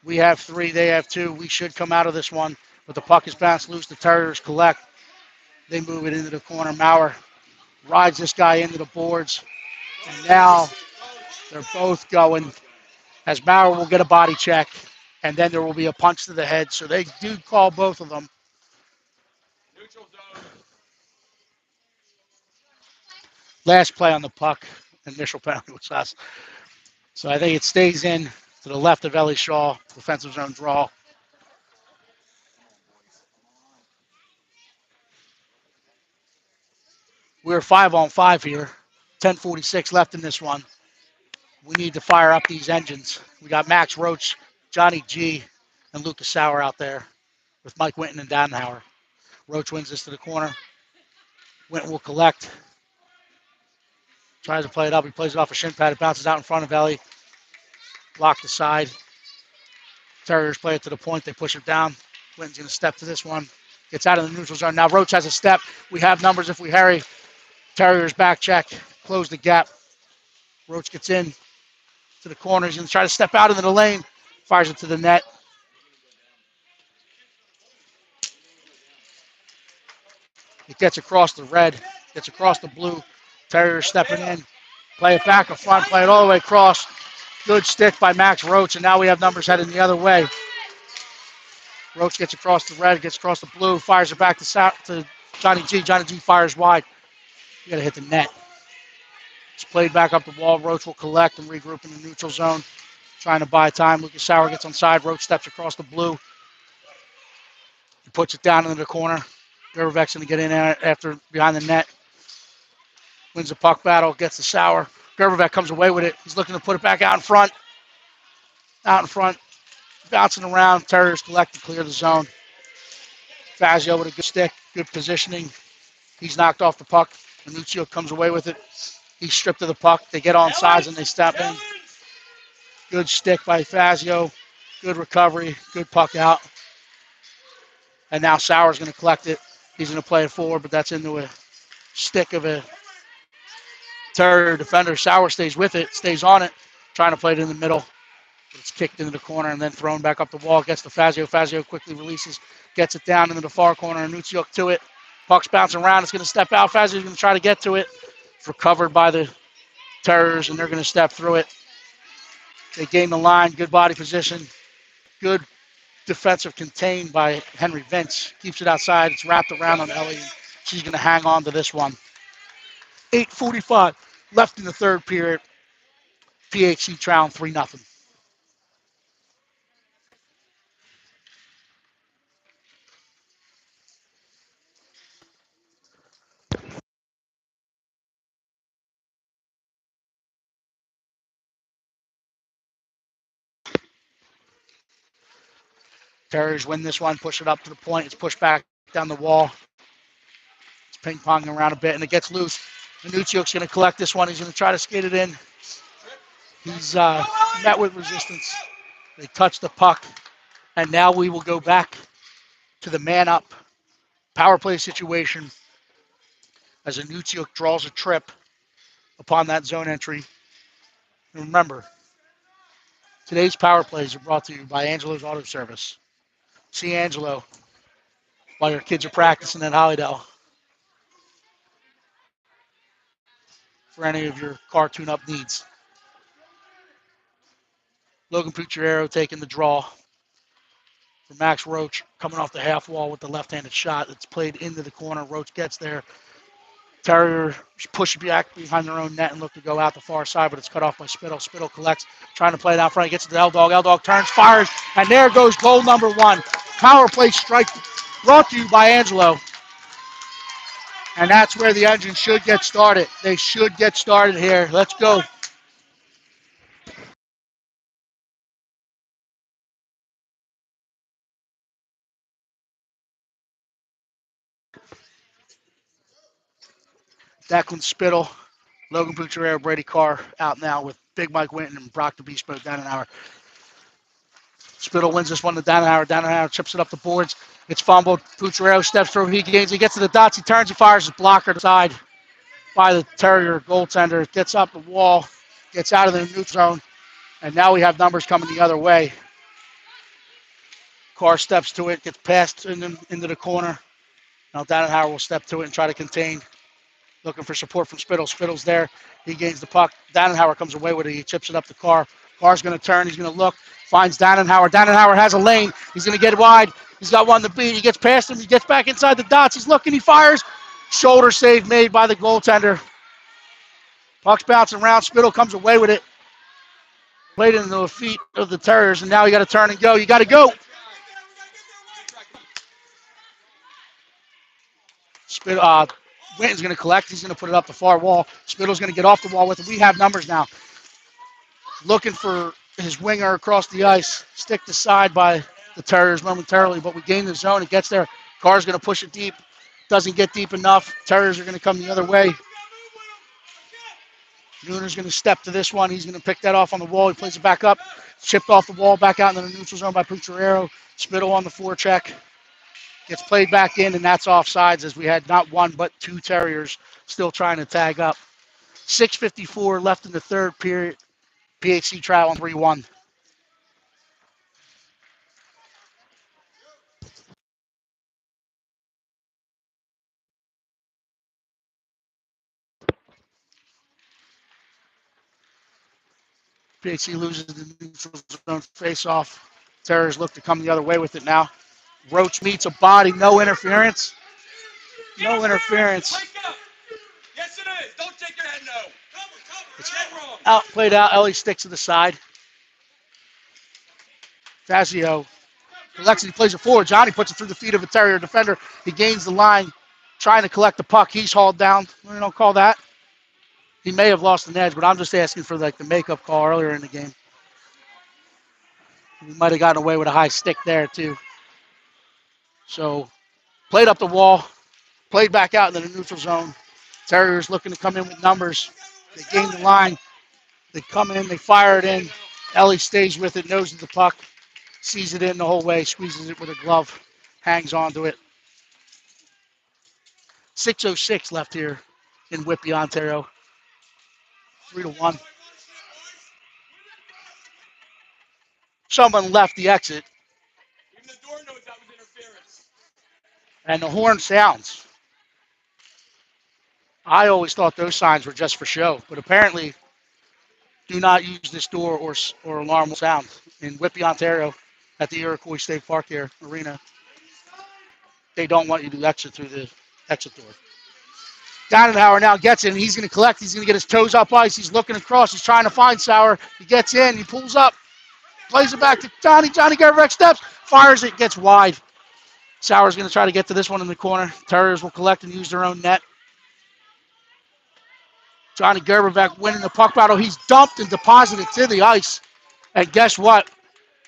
We have 3, they have 2. We should come out of this one, but the puck is bounced loose. The Terriers collect. They move it into the corner. Maurer rides this guy into the boards. And now they're both going as Maurer will get a body check, and then there will be a punch to the head. So they do call both of them. Last play on the puck, initial penalty was us. So I think it stays in to the left of Ellie Shaw, defensive zone draw. We're 5-on-5 here. 10:46 left in this one. We need to fire up these engines. We got Max Roach, Johnny G, and Lucas Sauer out there with Mike Winton and Dannenhauer. Roach wins this to the corner. Winton will collect. Tries to play it up. He plays it off a shin pad. It bounces out in front of Ellie. Blocked aside. Terriers play it to the point. They push it down. Winton's going to step to this one. Gets out of the neutral zone. Now Roach has a step. We have numbers if we hurry. Terriers back check. Close the gap. Roach gets in to the corner. He's going to try to step out into the lane. Fires it to the net. It gets across the red. Gets across the blue. Terriers stepping in. Play it back in front. Play it all the way across. Good stick by Max Roach. And now we have numbers heading the other way. Roach gets across the red. Gets across the blue. Fires it back to Johnny G. Johnny G fires wide. You got to hit the net. It's played back up the wall. Roach will collect and regroup in the neutral zone. Trying to buy time. Lucas Sauer gets onside. Roach steps across the blue. He puts it down into the corner. Gervek's going to get in after behind the net. Wins the puck battle. Gets the Sauer. Gervek comes away with it. He's looking to put it back out in front. Out in front. Bouncing around. Terriers collect to clear the zone. Fazio with a good stick. Good positioning. He's knocked off the puck. Minuccio comes away with it. He's stripped of the puck. They get on sides and they step in. Good stick by Fazio. Good recovery. Good puck out. And now Sauer's going to collect it. He's going to play it forward, but that's into a stick of a Terrier defender. Sauer stays with it, stays on it, trying to play it in the middle. It's kicked into the corner and then thrown back up the wall. Gets to Fazio. Fazio quickly releases, gets it down into the far corner. Minuccio to it. Puck's bouncing around. It's going to step out. Fazio's going to try to get to it. It's recovered by the Terriers, and they're going to step through it. They gain the line. Good body position. Good defensive contain by Henry Vince. Keeps it outside. It's wrapped around on Ellie. She's going to hang on to this one. 8:45 left in the third period. PHC trailing 3-0. Terriers win this one, push it up to the point. It's pushed back down the wall. It's ping-ponging around a bit, and it gets loose. Minuccio's going to collect this one. He's going to try to skate it in. He's met with resistance. They touch the puck, and now we will go back to the man-up power play situation as Minuccio draws a trip upon that zone entry. And remember, today's power plays are brought to you by Angelo's Auto Service. See Angelo while your kids are practicing at Hollydale for any of your car tune-up needs. Logan Pucciarero taking the draw for Max Roach, coming off the half wall with the left-handed shot. It's played into the corner. Roach gets there. Terrier push back behind their own net and look to go out the far side, but it's cut off by Spittle. Spittle collects, trying to play it out front. He gets it to L-Dog. L-Dog turns, fires, and there goes goal number one. Power play strike brought to you by Angelo. And that's where the engine should get started. They should get started here. Let's go. Declan Spittle, Logan Pucciarero, Brady Carr out now with Big Mike Winton and Brock the Beast Mode Dannenhauer. Spittle wins this one to Dannenhauer. Dannenhauer chips it up the boards. It's fumbled. Pucciarero steps through. He gains. He gets to the dots. He turns. He fires his blocker to the side by the Terrier goaltender. Gets up the wall. Gets out of the neutral zone. And now we have numbers coming the other way. Carr steps to it. Gets passed into the corner. Now Dannenhauer will step to it and try to contain. Looking for support from Spittle. Spittle's there. He gains the puck. Dannenhauer comes away with it. He chips it up to Carr. Carr's going to turn. He's going to look. Finds Dannenhauer. Dannenhauer has a lane. He's going to get wide. He's got one to beat. He gets past him. He gets back inside the dots. He's looking. He fires. Shoulder save made by the goaltender. Puck's bouncing around. Spittle comes away with it. Played into the feet of the Terriers, and now you got to turn and go. You got to go. Spittle. Winton's going to collect. He's going to put it up the far wall. Spittle's going to get off the wall with it. We have numbers now. Looking for his winger across the ice. Stick to side by the Terriers momentarily, but we gain the zone. It gets there. Carr's going to push it deep. Doesn't get deep enough. Terriers are going to come the other way. Nooner's going to step to this one. He's going to pick that off on the wall. He plays it back up. Chipped off the wall, back out into the neutral zone by Pucciarero. Spittle on the forecheck. Gets played back in, and that's offsides as we had not one but two Terriers still trying to tag up. 6:54 left in the third period. PHC trial on 3-1. PHC loses the neutral zone face-off. Terriers look to come the other way with it now. Roach meets a body, no interference. No interference. Yes, it is. Don't take your head no. It's wrong. Out, played out. Ellie sticks to the side. Fazio collects it. He plays it forward. Johnny puts it through the feet of a Terrier defender. He gains the line, trying to collect the puck. He's hauled down. We don't call that. He may have lost an edge, but I'm just asking for like the makeup call earlier in the game. He might have gotten away with a high stick there too. So played up the wall, played back out into the neutral zone. Terriers looking to come in with numbers. They gain the line. They come in, they fire it in. Ellie stays with it, noses the puck, sees it in the whole way, squeezes it with a glove, hangs onto it. 6:06 left here in Whitby, Ontario. 3-1. Someone left the exit, Even the door knows that was interference. and the horn sounds. I always thought those signs were just for show, but apparently do not use this door or alarm will sound in Whitby, Ontario at the Iroquois State Park here, arena. They don't want you to exit through the exit door. Dannenhauer now gets in. He's going to collect. He's going to get his toes up ice. He's looking across. He's trying to find Sauer. He gets in. He pulls up. Plays it back to Johnny. Johnny Gervek steps. Fires it. Gets wide. Sauer's going to try to get to this one in the corner. Terriers will collect and use their own net. Johnny Gervek winning the puck battle. He's dumped and deposited to the ice. And guess what?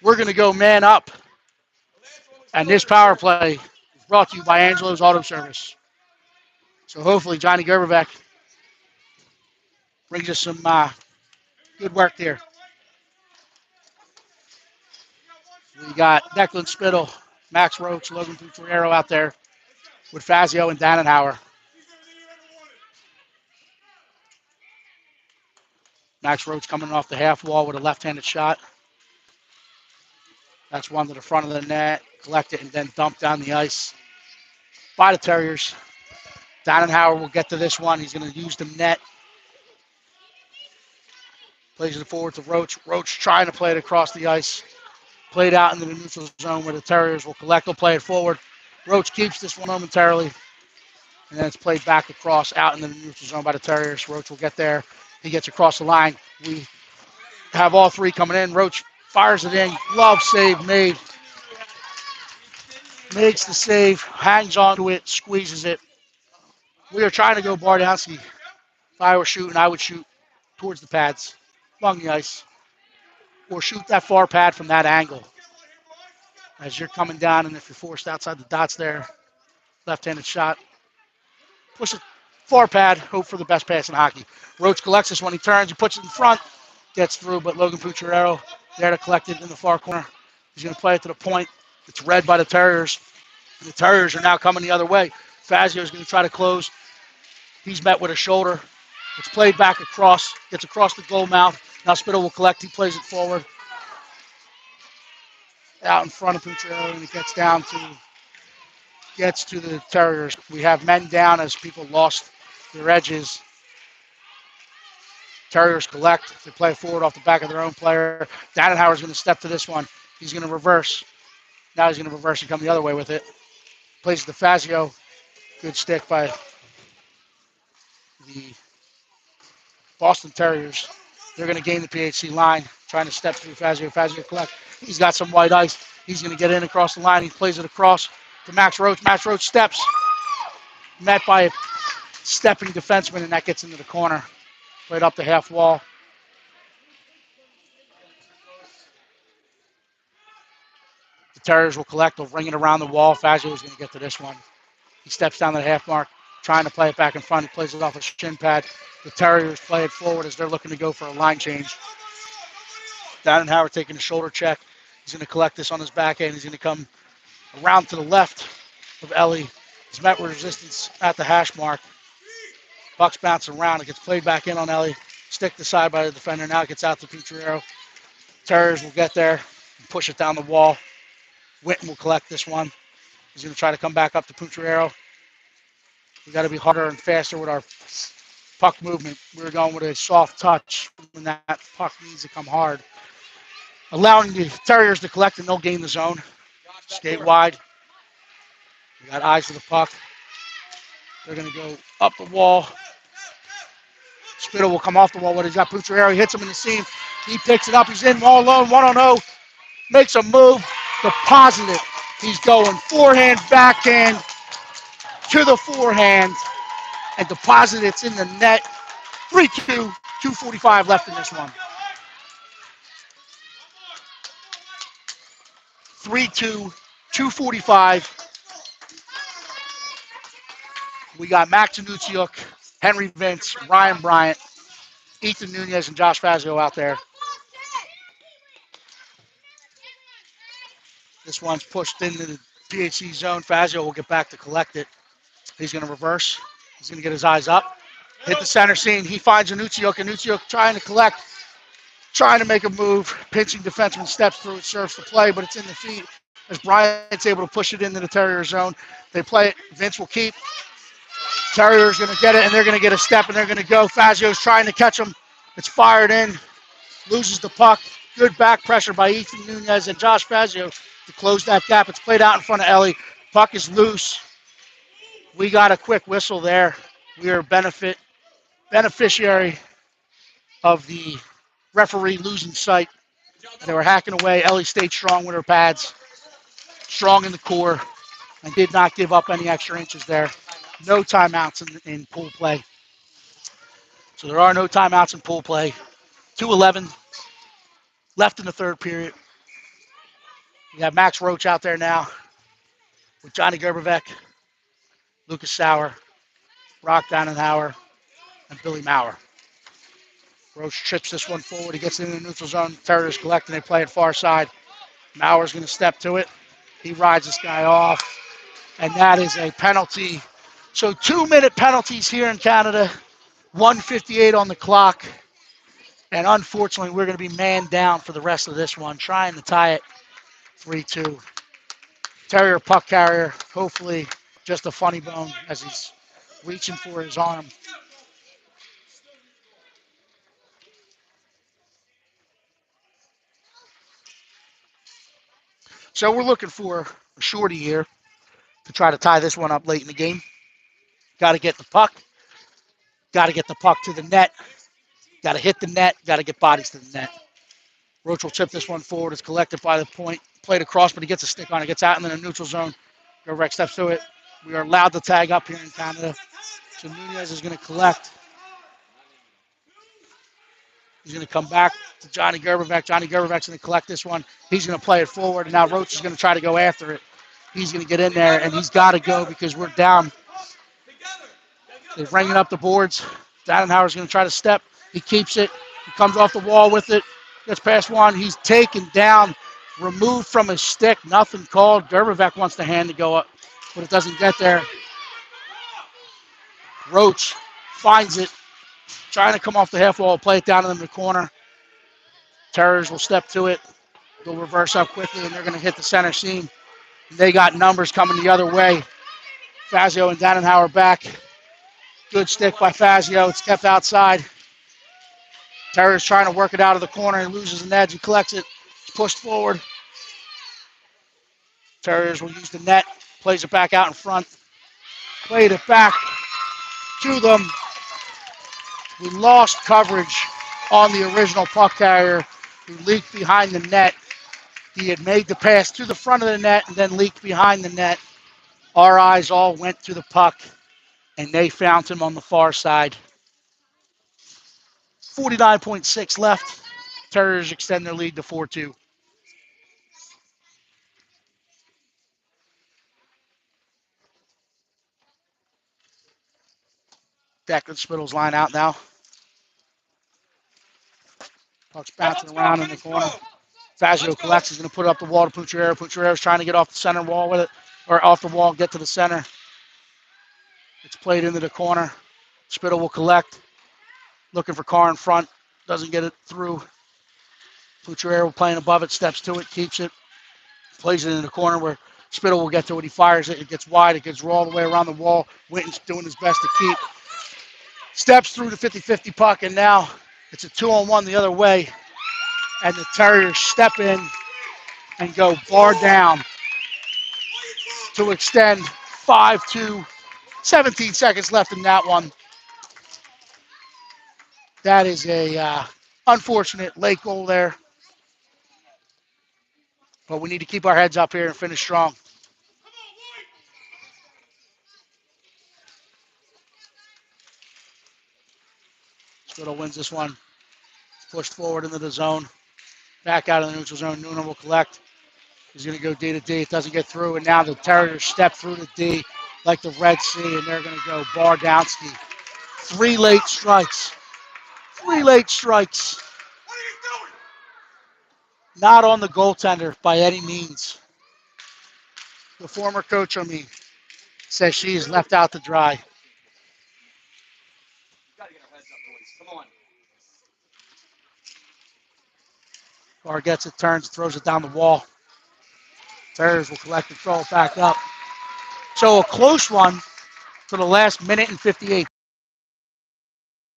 We're going to go man up. And this power play is brought to you by Angelo's Auto Service. So hopefully Johnny Gervek brings us some good work there. We got Declan Spittle, Max Roach, Logan Putriero out there with Fazio and Dannenhauer. Max Roach coming off the half wall with a left-handed shot. That's one to the front of the net, collect it, and then dump down the ice by the Terriers. Dannenhauer will get to this one. He's going to use the net. Plays it forward to Roach. Roach trying to play it across the ice. Played out into the neutral zone where the Terriers will collect. They'll play it forward. Roach keeps this one momentarily. And then it's played back across out into the neutral zone by the Terriers. Roach will get there. He gets across the line. We have all three coming in. Roach fires it in. Glove save made. Makes the save. Hangs onto it. Squeezes it. We are trying to go Bardowski. If I were shooting, I would shoot towards the pads, along the ice, or shoot that far pad from that angle. As you're coming down, and if you're forced outside the dots there, left-handed shot, push it far pad, hope for the best pass in hockey. Roach collects this when he turns, he puts it in front, gets through, but Logan Putriero there to collect it in the far corner. He's going to play it to the point. It's read by the Terriers. And the Terriers are now coming the other way. Fazio is going to try to close. He's met with a shoulder. It's played back across, gets across the goal mouth. Now Spittle will collect. He plays it forward. Out in front of Putriero, and it gets to the Terriers. We have men down as people lost their edges. Terriers collect. They play forward off the back of their own player. Dannenhauer's going to step to this one. He's going to reverse. Now he's going to reverse and come the other way with it. Plays to Fazio. Good stick by the Boston Terriers. They're going to gain the PHC line, trying to step through Fazio. Fazio collect. He's got some white ice. He's going to get in across the line. He plays it across to Max Roach. Max Roach steps. Met by a stepping defenseman, and that gets into the corner. Played up the half wall. The Terriers will collect. They'll ring it around the wall. Fazio is going to get to this one. He steps down to the half mark, trying to play it back in front. He plays it off a shin pad. The Terriers play it forward as they're looking to go for a line change. Dannenhauer taking a shoulder check. He's going to collect this on his backhand. He's going to come around to the left of Ellie. He's met with resistance at the hash mark. Puck's bouncing around. It gets played back in on Ellie. Stick aside by the defender. Now it gets out to Pucciarero. Terriers will get there and push it down the wall. Witten will collect this one. He's going to try to come back up to Pucciarero. We got to be harder and faster with our puck movement. We're going with a soft touch when that puck needs to come hard. Allowing the Terriers to collect and they'll gain the zone. Skate wide. We got eyes to the puck. They're going to go up the wall. Spittle will come off the wall. What he's got Pucciarero. He hits him in the seam. He picks it up. He's in all alone. 1-0. Makes a move. Deposit it. He's going forehand, backhand to the forehand. And deposit it's in the net. 3-2. 2:45 left in this one. 3-2. 2:45. We got Max Anutsiuk, Henry Vince, Ryan Bryant, Ethan Nunez, and Josh Fazio out there. This one's pushed into the PHC zone. Fazio will get back to collect it. He's going to reverse. He's going to get his eyes up. Hit the center seam. He finds Anutsiuk. Anutsiuk trying to collect, trying to make a move. Pinching defenseman steps through it, serves the play, but it's in the feet as Bryant's able to push it into the Terrier zone. They play it. Vince will keep. Terrier's going to get it, and they're going to get a step, and they're going to go. Fazio's trying to catch him. It's fired in. Loses the puck. Good back pressure by Ethan Nunez and Josh Fazio to close that gap. It's played out in front of Ellie. Puck is loose. We got a quick whistle there. We are beneficiary of the referee losing sight. They were hacking away. Ellie stayed strong with her pads, strong in the core, and did not give up any extra inches there. No timeouts in pool play. So there are no timeouts in pool play. 2:11 left in the third period. We have Max Roach out there now with Johnny Gerbevec, Lucas Sauer, Brock Dannenhauer, and Billy Maurer. Roach trips this one forward. He gets into the neutral zone. Terriers collect, and they play it far side. Mauer's going to step to it. He rides this guy off, and that is a penalty. So 2-minute penalties here in Canada, 1:58 on the clock. And unfortunately, we're going to be man down for the rest of this one, trying to tie it 3-2. Terrier puck carrier, hopefully just a funny bone as he's reaching for his arm. So we're looking for a shorty here to try to tie this one up late in the game. Got to get the puck. Got to get the puck to the net. Got to hit the net. Got to get bodies to the net. Roach will chip this one forward. It's collected by the point. Played across, but he gets a stick on it. Gets out in the neutral zone. Gerbeck steps to it. We are allowed to tag up here in Canada. So Nunez is going to collect. He's going to come back to Johnny Gerbevec. Johnny Gerbevec's going to collect this one. He's going to play it forward. And now Roach is going to try to go after it. He's going to get in there, and he's got to go because we're down. They're ringing up the boards. Dannenhauer's going to try to step. He keeps it. He comes off the wall with it. Gets past one. He's taken down, removed from his stick. Nothing called. Gerbevec wants the hand to go up, but it doesn't get there. Roach finds it. Trying to come off the half wall, play it down in the corner. Terriers will step to it. They'll reverse up quickly, and they're going to hit the center seam. They got numbers coming the other way. Fazio and Dannenhauer back. Good stick by Fazio. It's kept outside. Terriers trying to work it out of the corner. He loses an edge. He collects it. It's pushed forward. Terriers will use the net. Plays it back out in front. Played it back to them. We lost coverage on the original puck carrier who leaked behind the net. He had made the pass to the front of the net and then leaked behind the net. Our eyes all went to the puck, and they found him on the far side. 49.6 left. Terriers extend their lead to 4-2. Declan Spittle's line out now. Puck's bouncing around in the corner. Fazio collects. He's going to put it up the wall to Pucciarero. Puccierero's trying to get off the center wall with it, or off the wall, get to the center. It's played into the corner. Spittle will collect. Looking for Carr in front. Doesn't get it through. Pucciarero playing above it, steps to it, keeps it, plays it in the corner where Spittle will get to it. He fires it. It gets wide. It gets all the way around the wall. Winton's doing his best to keep. Steps through the 50-50 puck, and now it's a 2-on-1 the other way. And the Terriers step in and go bar down to extend 5-2. 17 seconds left in that one. That is a unfortunate late goal there. But we need to keep our heads up here and finish strong. Spittle wins this one. Pushed forward into the zone. Back out of the neutral zone. Noonan will collect. He's going to go D to D. It doesn't get through. And now the Terriers step through the D like the Red Sea. And they're going to go bar down ski. 3 late strikes. 3 late strikes. What are you doing? Not on the goaltender by any means. The former coach of me says she is left out to dry. You gotta get our heads up, boys. Come on. Carr gets it, turns, throws it down the wall. Terriers will collect and throw it back up. So a close one to the last minute and 58.